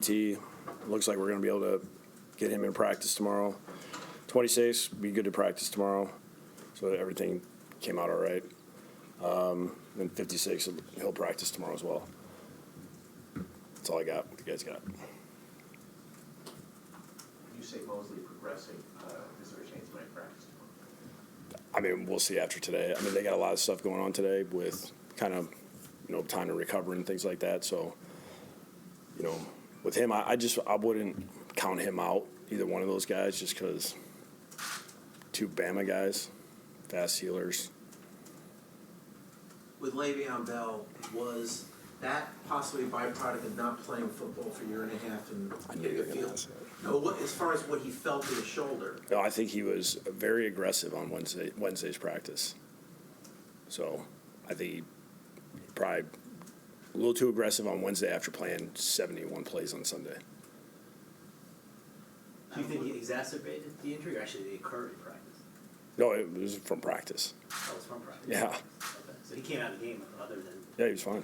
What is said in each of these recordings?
T. Looks like we're going to be able to get him in practice tomorrow. 26, be good to practice tomorrow. So everything came out all right. And 56, he'll practice tomorrow as well. That's all I got. What you guys got? When you say Mosley progressing, is there a chance he might practice tomorrow? I mean, we'll see after today. I mean, they got a lot of stuff going on today with kind of, time to recover and things like that. So, with him, I wouldn't count him out, either one of those guys, just because two Bama guys, fast healers. With Le'Veon Bell, was that possibly a byproduct of not playing football for a year and a half and getting a feel? No, as far as what he felt in his shoulder. No, I think he was very aggressive on Wednesday's practice. So I think he probably a little too aggressive on Wednesday after playing 71 plays on Sunday. Do you think he exacerbated the injury, or actually it occurred in practice? No, it was from practice. Oh, it was from practice? Yeah. Okay. So he came out of the game other than... Yeah, he was fine.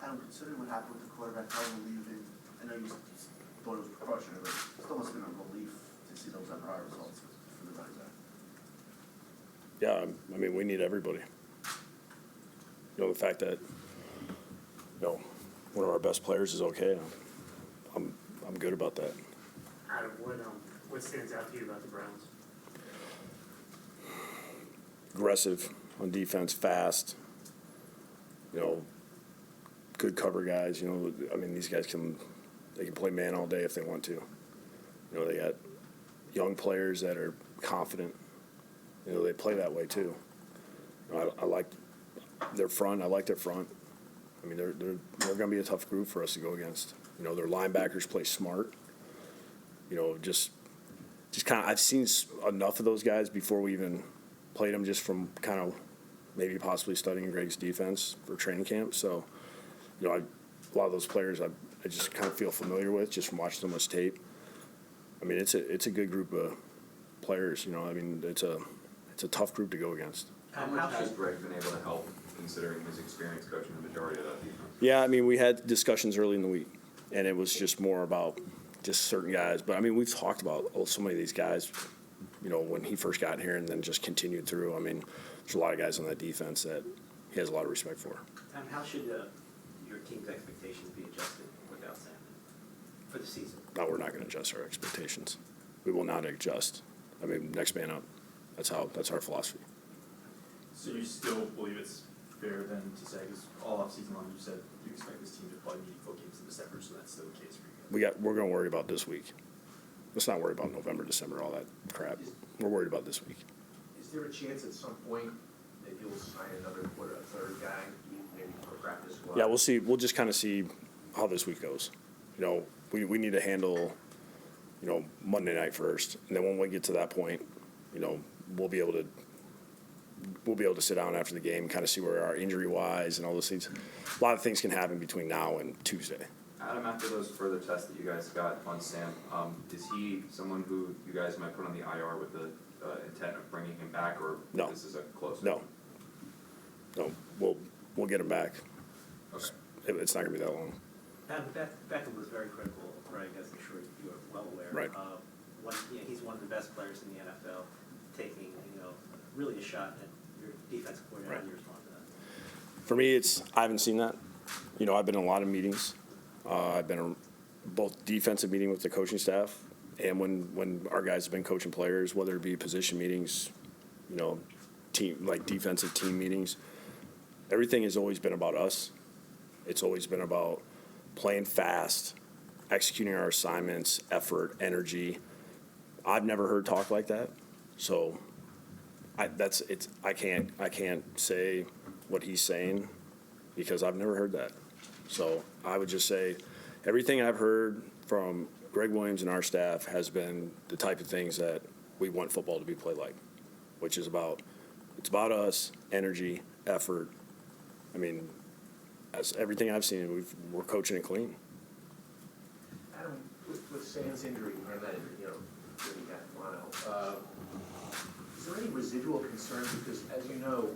Adam, considering what happened with the quarterback, how relieving, I know you thought it was precautionary, but it still must have been a relief to see those MRI results for the running back. Yeah, I mean, we need everybody. The fact that, one of our best players is okay, I'm good about that. Adam, what stands out to you about the Browns? Aggressive on defense, fast, good cover guys. I mean, these guys can play man all day if they want to. They got young players that are confident. They play that way too. I like their front. I like their front. I mean, they're going to be a tough group for us to go against. Their linebackers play smart. Just kind of, I've seen enough of those guys before we even played them, just from kind of maybe possibly studying Greg's defense for training camp. So, a lot of those players I just kind of feel familiar with just from watching so much tape. I mean, it's a good group of players. I mean, it's a tough group to go against. How much has Greg been able to help, considering his experience coaching the majority of that defense? Yeah, I mean, we had discussions early in the week, and it was just more about just certain guys. But, I mean, we've talked about so many of these guys, when he first got here and then just continued through. I mean, there's a lot of guys on that defense that he has a lot of respect for. How should your team's expectations be adjusted without Sam for the season? No, we're not going to adjust our expectations. We will not adjust. I mean, next man up. That's our philosophy. So you still believe it's fair then to say, because all offseason long you said you expect this team to play meaningful games in December, so that's still the case for you guys? We're going to worry about this week. Let's not worry about November, December, all that crap. We're worried about this week. Is there a chance at some point that you'll sign another third guy, maybe for practice squad? Yeah, we'll see. We'll just kind of see how this week goes. We need to handle, Monday night first, and then when we get to that point, we'll be able to sit down after the game, kind of see where we are injury-wise and all those things. A lot of things can happen between now and Tuesday. Adam, after those further tests that you guys got on Sam, is he someone who you guys might put on the IR with the intent of bringing him back, or No. this is a close? No, we'll get him back. Okay. It's not going to be that long. Beckham was very critical of Greg, as I'm sure you are well aware. Right. He's one of the best players in the NFL, taking really a shot at your defensive coordinator. How do you respond to that? For me, I haven't seen that. I've been in a lot of meetings. I've been in both defensive meeting with the coaching staff, and when our guys have been coaching players, whether it be position meetings, defensive team meetings. Everything has always been about us. It's always been about playing fast, executing our assignments, effort, energy. I've never heard talk like that, so I can't say what he's saying because I've never heard that. So I would just say everything I've heard from Greg Williams and our staff has been the type of things that we want football to be played like, which is it's about us, energy, effort. I mean, as everything I've seen, we're coaching it clean. Adam, with Sam's injury and that injury, that he got mono, is there any residual concern? Because as you know,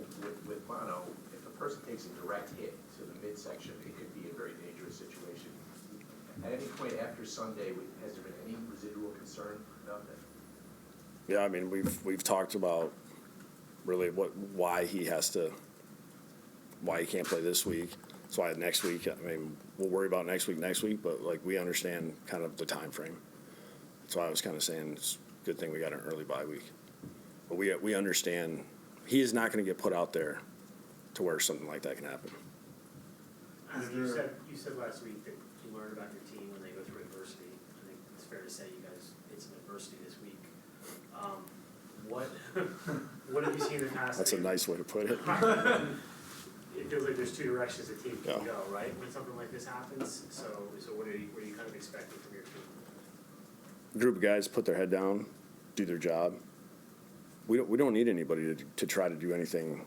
with mono, if a person takes a direct hit to the midsection, it could be a very dangerous situation. At any point after Sunday, has there been any residual concern about that? Yeah, I mean, we've talked about really why he can't play this week. That's why next week, I mean, we'll worry about next week, but like we understand kind of the time frame. That's why I was kind of saying it's a good thing we got an early bye week. But we understand he is not going to get put out there to where something like that can happen. You said last week that you learned about your team when they go through adversity. I think it's fair to say you guys hit some adversity this week. What have you seen in the past? That's a nice way to put it. It feels like there's two directions a team can Yeah. go, right? When something like this happens. So what are you kind of expecting from your team? Group of guys put their head down, do their job. We don't need anybody to try to do anything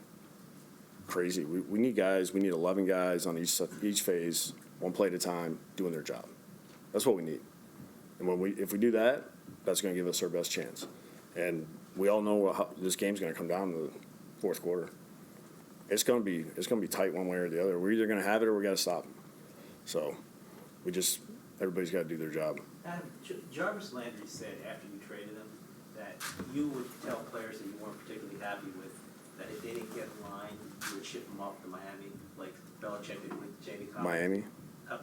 crazy. We need guys. We need 11 guys on each phase, one play at a time, doing their job. That's what we need. And if we do that, that's going to give us our best chance. And we all know how this game's going to come down to the fourth quarter. It's going to be tight one way or the other. We're either going to have it or we got to stop them. So everybody's got to do their job. Adam, Jarvis Landry said after you traded him that you would tell players that you weren't particularly happy with that if they didn't get in line, you would ship them off to Miami, like Belichick did with Jamie Collins. Miami?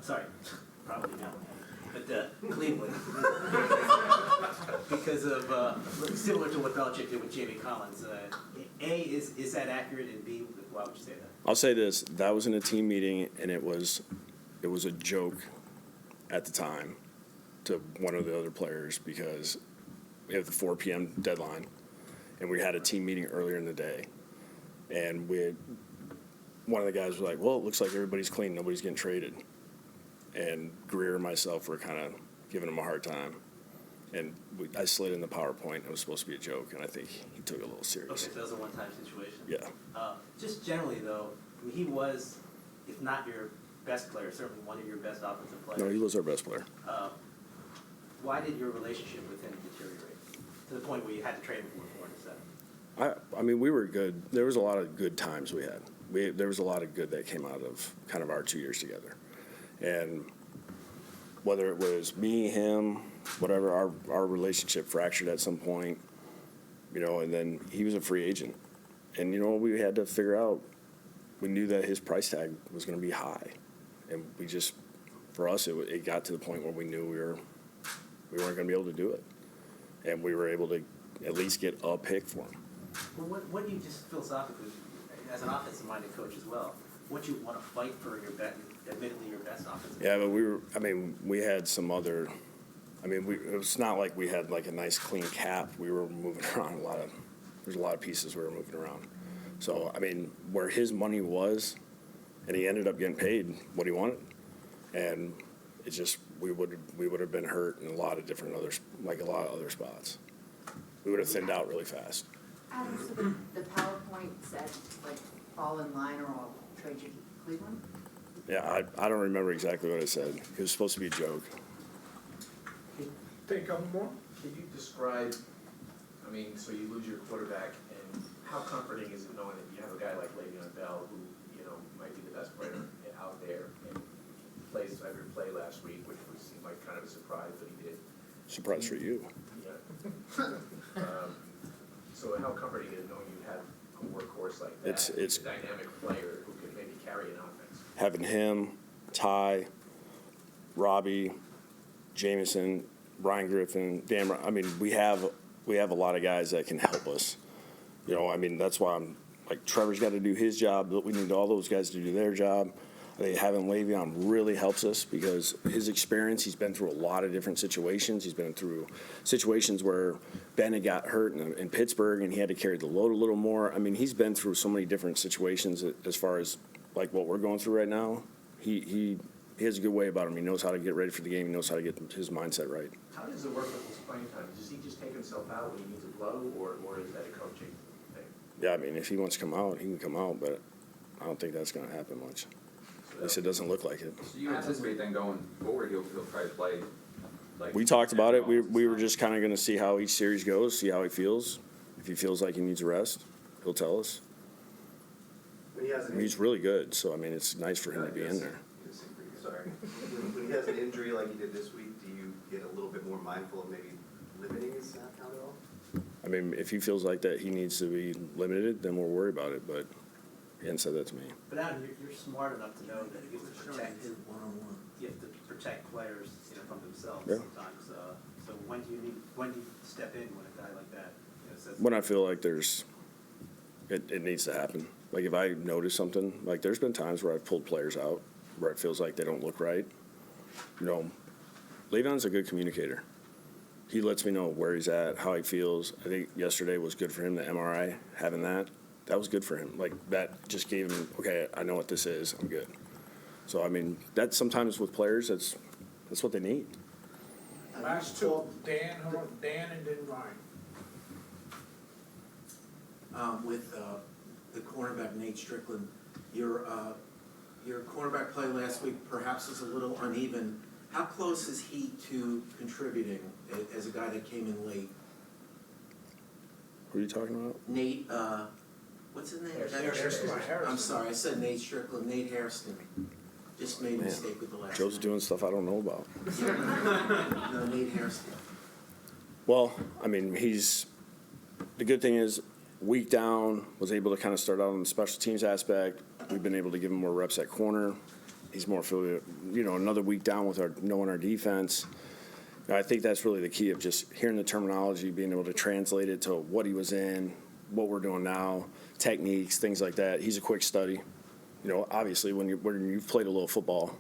Sorry, probably not Miami, but Cleveland. Because of, similar to what Belichick did with Jamie Collins. A, is that accurate, and B, why would you say that? I'll say this. That was in a team meeting, and it was a joke at the time to one of the other players because we have the 4 p.m. deadline, and we had a team meeting earlier in the day. And one of the guys was like, well, it looks like everybody's clean. Nobody's getting traded. And Greer and myself were kind of giving him a hard time. And I slid in the PowerPoint. It was supposed to be a joke, and I think he took it a little serious. Okay, so that was a one-time situation. Yeah. Just generally, though, I mean, he was, if not your best player, certainly one of your best offensive players. No, he was our best player. Why did your relationship with him deteriorate to the point where you had to trade him for 4 and 7? I mean, we were good. There was a lot of good times we had. There was a lot of good that came out of kind of our 2 years together. And whether it was me, him, whatever, our relationship fractured at some point, and then he was a free agent. And, we had to figure out, we knew that his price tag was going to be high. And for us, it got to the point where we knew we weren't going to be able to do it. And we were able to at least get a pick for him. Well, what do you just philosophically, as an offensive-minded coach as well, what you want to fight for admittedly your best offensive? Yeah, but we had some other, it was not like we had like a nice clean cap. We were moving around there's a lot of pieces we were moving around. So, where his money was, and he ended up getting paid what he wanted. And it's just, we would have been hurt in a lot of other spots. We would have thinned out really fast. Adam, so the PowerPoint said, like, fall in line or I'll trade you to Cleveland? Yeah, I don't remember exactly what it said. It was supposed to be a joke. Take a couple more. Can you describe, so you lose your quarterback, and how comforting is it knowing that you have a guy like Le'Veon Bell who, might be the best player out there, and he plays every play last week, which seemed like kind of a surprise, but he did. Surprise for you. Yeah. So how comforting is it knowing you have a workhorse like that? It's a dynamic player who can maybe carry an offense. Having him, Ty, Robbie, Jameson, Brian Griffin, Dan. We have a lot of guys that can help us. That's why I'm like Trevor's got to do his job. But we need all those guys to do their job. I think having Le'Veon really helps us because his experience, he's been through a lot of different situations. He's been through situations where Ben had got hurt in Pittsburgh and he had to carry the load a little more. He's been through so many different situations as far as like what we're going through right now. He has a good way about him. He knows how to get ready for the game. He knows how to get his mindset right. How does it work with his playing time? Does he just take himself out when he needs a blow, or is that a coaching thing? Yeah, if he wants to come out, he can come out, but I don't think that's going to happen much. At least it doesn't look like it. So you anticipate then going forward, he'll try to play like. We talked about it. We were just kind of going to see how each series goes, see how he feels. If he feels like he needs a rest, he'll tell us. When he has He's really good, so it's nice for him to be in there. Sorry. When he he has an injury like he did this week, do you get a little bit more mindful of maybe limiting his snap count at all? I mean, if he feels like that he needs to be limited, then we'll worry about it, but he hadn't said that to me. But Adam, you're smart enough to know that you have to protect, you have to protect players, you know, from themselves Yeah. sometimes. So when do you step in when a guy like that, you know, says? When I feel like it needs to happen. Like if I notice something, like there's been times where I've pulled players out where it feels like they don't look right. You know, Le'Veon's a good communicator. He lets me know where he's at, how he feels. I think yesterday was good for him, the MRI, having that was good for him. Like that just gave him, okay, I know what this is, I'm good. So I mean, that sometimes with players, that's what they need. Last two, Dan and then Ryan. With the cornerback Nate Strickland, your cornerback play last week perhaps was a little uneven. How close is he to contributing as a guy that came in late? Who are you talking about? Nate, what's his name? I'm sorry, I said Nate Strickland, Nate Hairston. Just made a mistake with the last Joe's name. doing stuff I don't know about. No, Nate Hairston. Well, I mean, the good thing is, week down, was able to kind of start out on the special teams aspect. We've been able to give him more reps at corner. He's more affiliated, you know, another week down with knowing our defense. And I think that's really the key of just hearing the terminology, being able to translate it to what he was in, what we're doing now, techniques, things like that. He's a quick study. You know, obviously, when you've played a little football,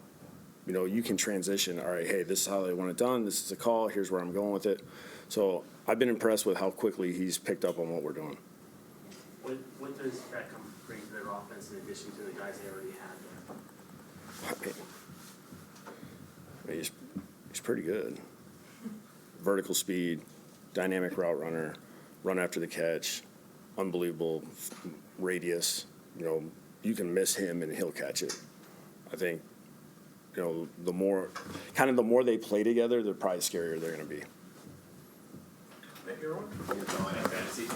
you know, you can transition. All right, hey, this is how they want it done. This is a call. Here's where I'm going with it. So I've been impressed with how quickly he's picked up on what we're doing. What does Beckham bring to their offense in addition to the guys they already had there? I mean, he's pretty good. Vertical speed, dynamic route runner, run after the catch, unbelievable radius. You know, you can miss him and he'll catch it. I think, you know, the more they play together, the probably scarier they're going to be. You're going to fantasy.